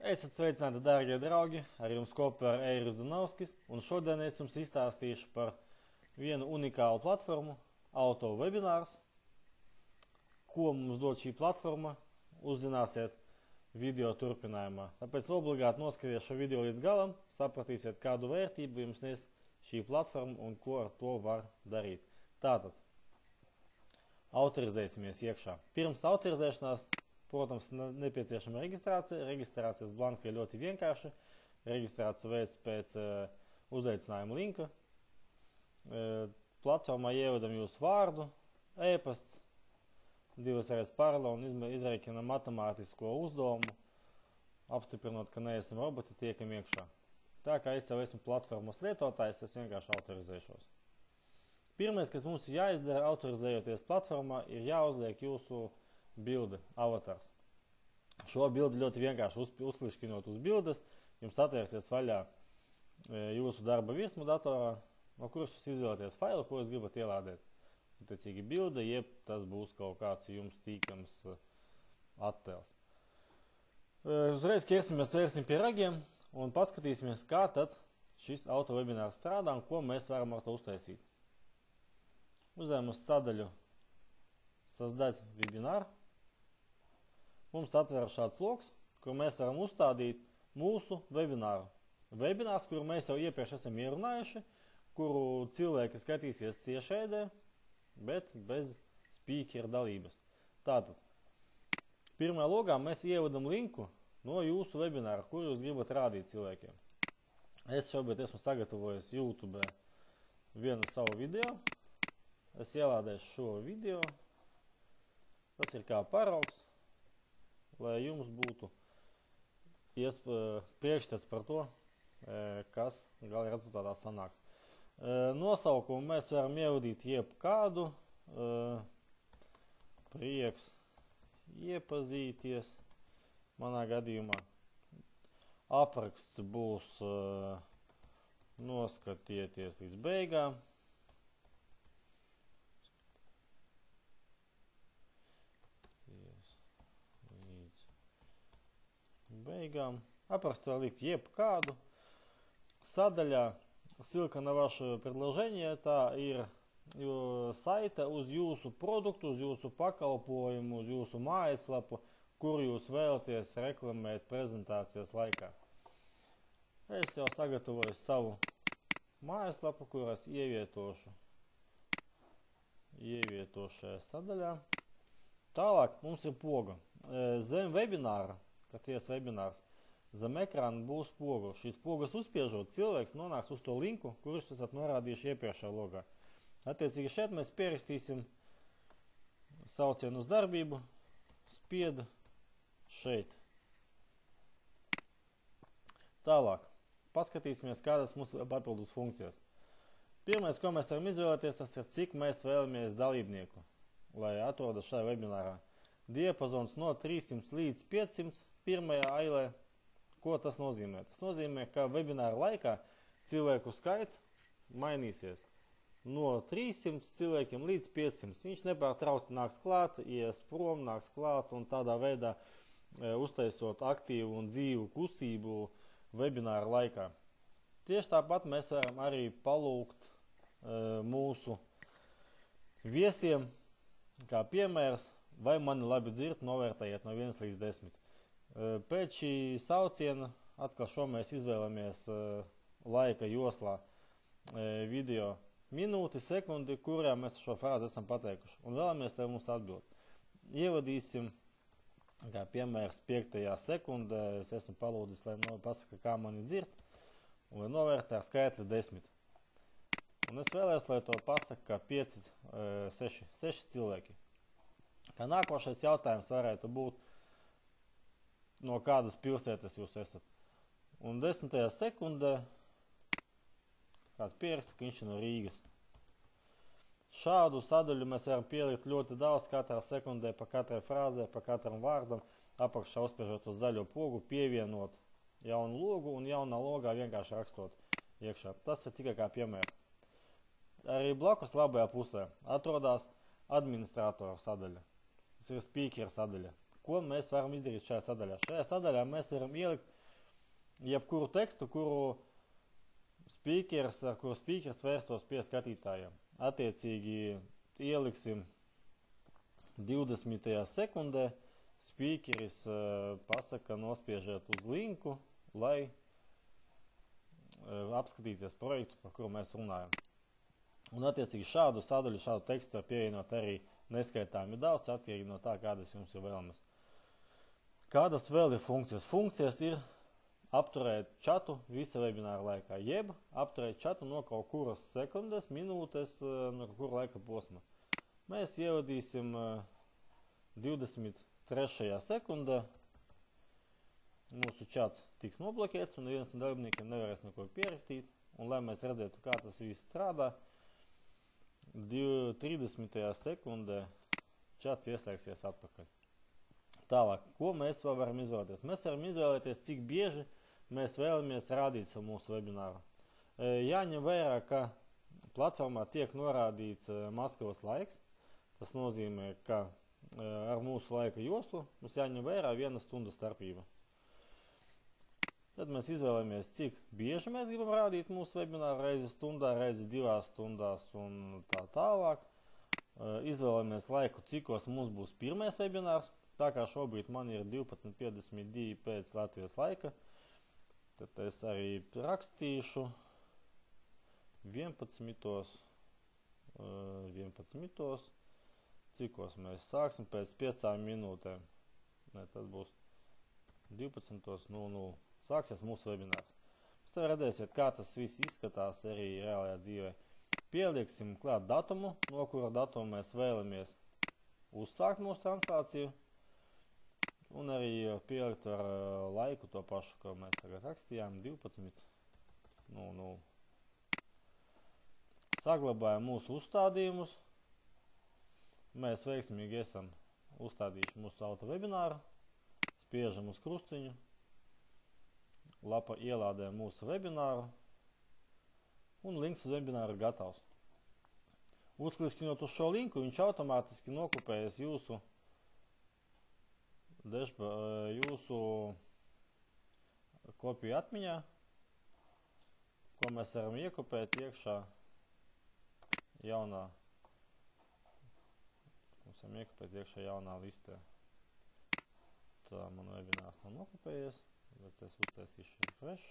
Esiet sveicināti, dārgie draugi, ar jums kopā ir Eiris Dunovskis, un šodien es jums izstāstīšu par vienu unikālu platformu, AutoWebinars. Ko mums dod šī platforma, uzzināsiet video turpinājumā. Tāpēc obligāti noskaties šo video līdz galam, sapratīsiet, kādu vērtību jums nes šī platforma un ko ar to var darīt. Tātad, autorizēsimies iekšā. Pirms autorizēšanās, protams, nepieciešama reģistrācija. Reģistrācijas blanka ir ļoti vienkārša. Reģistrāciju veids pēc uzaicinājuma linka. Platformā ievedam jūsu vārdu, e-pasts, 2 reizes paroli un izreikinam matemātisko uzdevumu, apstiprinot, ka neesam roboti, tiekam iekšā. Tā kā es jau esmu platformas lietotājs, es vienkārši autorizēšos. Pirmais, kas mums ir jāizdara, autorizējoties platformā, ir jāuzliek jūsu bilde, avatars. Šo bildi ļoti vienkārši uzkliškinot uz bildes, jums atvērsies vaļā jūsu darba virsmu datorā, no kuras jūs izvēlaties failu, ko jūs gribat ielādēt. Attiecīgi bilde, jeb tas būs kaut kāds jums tīkams attēls. Uzreiz vērsim pie ragiem un paskatīsimies, kā tad šis AutoWebinars strādā un ko mēs varam ar to uztaisīt. Uzējam uz sadaļu Создать webinar. Mums atver šāds loks, kur mēs varam uzstādīt mūsu webināru. Webinārs, kuru mēs jau iepriekš esam ierunājuši, kuru cilvēki skatīsies tiešraidē, bet bez speakera dalības. Tātad, pirmā logā mēs ievedam linku no jūsu webināra, kur jūs gribat rādīt cilvēkiem. Es šobrīd esmu sagatavojis YouTube vienu savu video. Es ielādēšu šo video. Tas ir kā paraugs, lai jums būtu priekšstats par to, kas gala rezultātā sanāks. Nosaukumu mēs varam ievadīt jebkādu, prieks iepazīties, manā gadījumā. Apraksts būs noskatieties līdz beigām. Апракст лип jebkādu. Sadaļā ссылка на ваше предложение, tā ir saite uz jūsu produktu, uz jūsu pakalpojumu, uz jūsu mājaslapu, kuru jūs vēlaties reklamēt prezentācijas laikā. Es jau sagatavoju savu mājaslapu, kuras ievietošu šajā sadaļā. Tālāk mums ir poga. Zem webināra, katies webinārs, zem ekrāna būs poga. Šīs pogas uzspiežot, cilvēks nonāks uz to linku, kurus esat norādījuši iepriekšējā logā. Attiecīgi šeit mēs pierakstīsim saucienu uz darbību, spied šeit. Tālāk, paskatīsimies, kādas mums papildus funkcijas. Pirmais, ko mēs varam izvēlēties, tas ir, cik mēs vēlamies dalībnieku, lai atrodas šajā webinārā. Diapazons no 300 līdz 500 pirmajā ailē. Ko tas nozīmē? Tas nozīmē, ka webināra laikā cilvēku skaits mainīsies no 300 cilvēkiem līdz 500. Viņš nepārtraukti nāks klāt, ies prom, nāks klāt un tādā veidā uztaisot aktīvu un dzīvu kustību webināra laikā. Tieši tāpat mēs varam arī palūgt mūsu viesiem, kā piemērs, vai mani labi dzird, novērtējiet no 1 līdz 10. Pēc šī sauciena, atkal šo mēs izvēlamies laika joslā video minūti, sekundi, kurā mēs šo frāzi esam pateikuši. Un vēlamies, lai mums atbild. Ievadīsim, kā piemērs, 5. sekundē, es esmu palūdzis, lai pasaka, kā mani dzird, un lai novērtē ar skaitli 10. Un es vēlēs, lai to pasaka 5, 6 cilvēki. Kā nākošais jautājums varētu būt, no kādas pilsētas jūs esat. Un 10. sekundē kāds pieraksta, ka viņš ir no Rīgas. Šādu sadaļu mēs varam pielikt ļoti daudz katrā sekundē, pa katrai frāzē, pa katram vārdam, apakšā uzspiežot uz zaļo pogu, pievienot jaunu logu un jaunā logā vienkārši rakstot iekšā. Tas ir tikai kā piemērs. Arī blakus labajā pusē atrodas administratoru sadaļa. Tas ir speaker sadaļa. ko mēs varam izdarīt šajā sadaļā? Šajā sadaļā mēs varam ielikt jebkuru tekstu, ar kuru speakers vērstos pie skatītājiem. Attiecīgi ieliksim 20. sekundē, speakeris pasaka nospiežēt uz linku, lai apskatīties projektu, par kuru mēs runājam. Un attiecīgi šādu sadaļu, šādu tekstu var pievienot arī neskaitāmi daudz, atkarīgi no tā, kādas jums ir vēlamas. Kādas vēl ir funkcijas? Funkcijas ir apturēt čatu visa webināra laikā, jeb apturēt čatu no kaut kuras sekundes, minūtes, no kaut kura laika posma. Mēs ievadīsim 23. sekundē. Mūsu čats tiks noblokēts un neviens no darbiniekiem nevarēs neko pierakstīt. Un, lai mēs redzētu, kā tas viss strādā, 30. sekundē čats ieslēgsies atpakaļ. Tālāk, ko mēs vēl varam izvēlēties? Mēs varam izvēlēties, cik bieži mēs vēlamies rādīt savu mūsu webināru. Jāņem vērā, ka platformā tiek norādīts Maskavas laiks. Tas nozīmē, ka ar mūsu laika joslu mums jāņem vērā 1 stunda starpība. Tad mēs izvēlamies, cik bieži mēs gribam rādīt mūsu webināru, reizi stundā, reizi 2 stundās un tā tālāk. Izvēlamies laiku, cikos mums būs pirmais webinārs. Tā kā šobrīd man ir 12:52 pēc Latvijas laika, tad es arī rakstīšu 11. Cikos mēs sāksim pēc 5 minūtēm. Ne, tad būs 12:00. Sāksies mūsu webinārs. Jūs te redzēsiet, kā tas viss izskatās arī reālajā dzīvē. Pielieksim klāt datumu, no kura datumu mēs vēlamies uzsākt mūsu translāciju. Un arī pielikt ar laiku to pašu, ko mēs tagad rakstījām, 12:00. Saglabājam mūsu uzstādījumus. Mēs veiksmīgi esam uzstādījuši mūsu auto webināru. Spiežam uz krustiņu. Lapa ielādē mūsu webināru. Un links uz webināru ir gatavs. Uzklikšķinot uz šo linku, viņš automātiski nokopējas jūsu kopiju atmiņā, ko mēs varam iekopēt iekšā jaunā listē. Tā man webinārs nav nokopējies, bet es uztaisīšu refresh.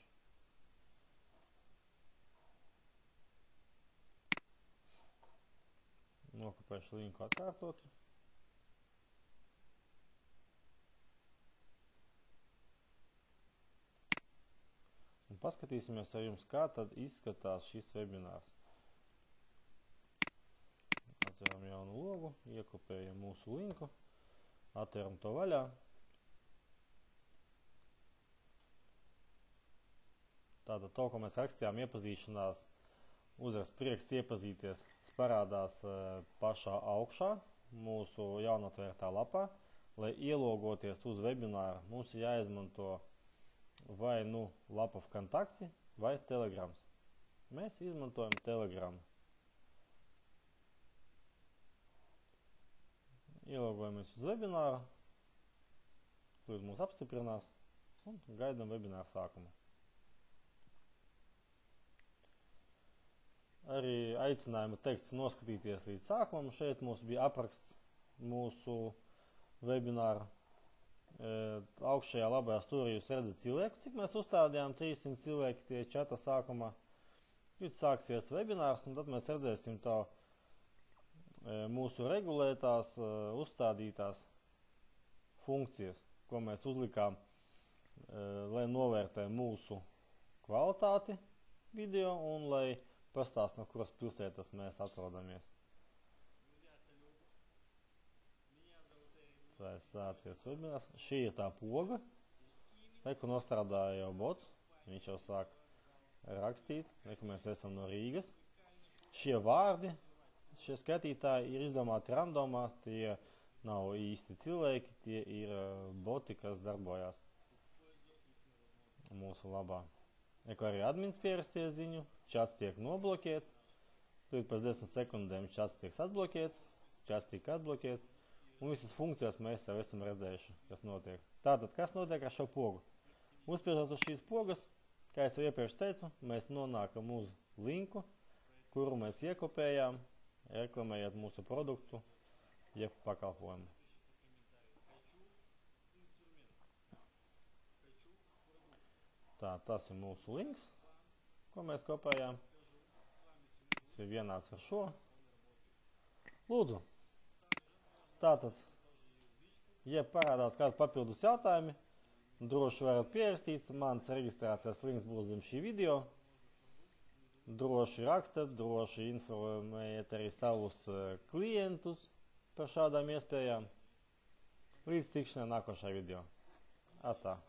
Nokopēšu linku atkārtot. Un paskatīsimies ar jums, kā tad izskatās šis webinārs. Atveram jaunu logu, iekopējam mūsu linku, atveram to vaļā. Tātad to, ko mēs rakstījām iepazīšanās, uzrakst prieksts iepazīties, parādās pašā augšā mūsu jaunatvērtā lapā. Lai ielogoties uz webināru, mums ir jāizmanto vai lapa vKontakti vai Telegrams. Mēs izmantojam Telegramu. Ielogojamies uz webināru, tur mūs apstiprinās un gaidām webināru sākumu. Arī aicinājuma teksts noskatīties līdz sākumam. Šeit mums bija apraksts mūsu webināru. Augšējā labajā stūrī jūs redzat cilvēku, cik mēs uzstādījām 300 cilvēki tie čata sākumā. Tad sāksies webinārs, un tad mēs redzēsim tā mūsu regulētās, uzstādītās funkcijas, ko mēs uzlikām, lai novērtē mūsu kvalitāti video un lai pastāst, no kuras pilsētas mēs atrodamies. Sācies webinārs. Šī ir tā poga. Reku nostrādāja jau bots. Viņš jau sāk rakstīt. Reku mēs esam no Rīgas. Šie vārdi, šie skatītāji ir izdomāti randomā. Tie nav īsti cilvēki. Tie ir boti, kas darbojās mūsu labā. Reku arī admins pierakstīja ziņu. Čats tiek noblokēts. Tur pēc 10 sekundēm čats tiek atblokēts. Čats tiek atblokēts. un visas funkcijas mēs jau esam redzējuši, kas notiek. Tātad, kas notiek ar šo pogu? Uzspiežot uz šīs pogas, kā es jau iepriekš teicu, mēs nonākam uz linku, kuru mēs iekopējām, reklamējot mūsu produktu, jeb pakalpojumu. Tā, tas ir mūsu links, ko mēs kopējām. Tas ir vienāds ar šo. Lūdzu. Tātad, ja parādās kādi papildus jautājumi, droši varat pierakstīt. Mans reģistrācijas links būs zem šī video. Droši rakstat, droši informējiet arī savus klientus par šādām iespējām. Līdz tikšanai nākošajā video. Atā.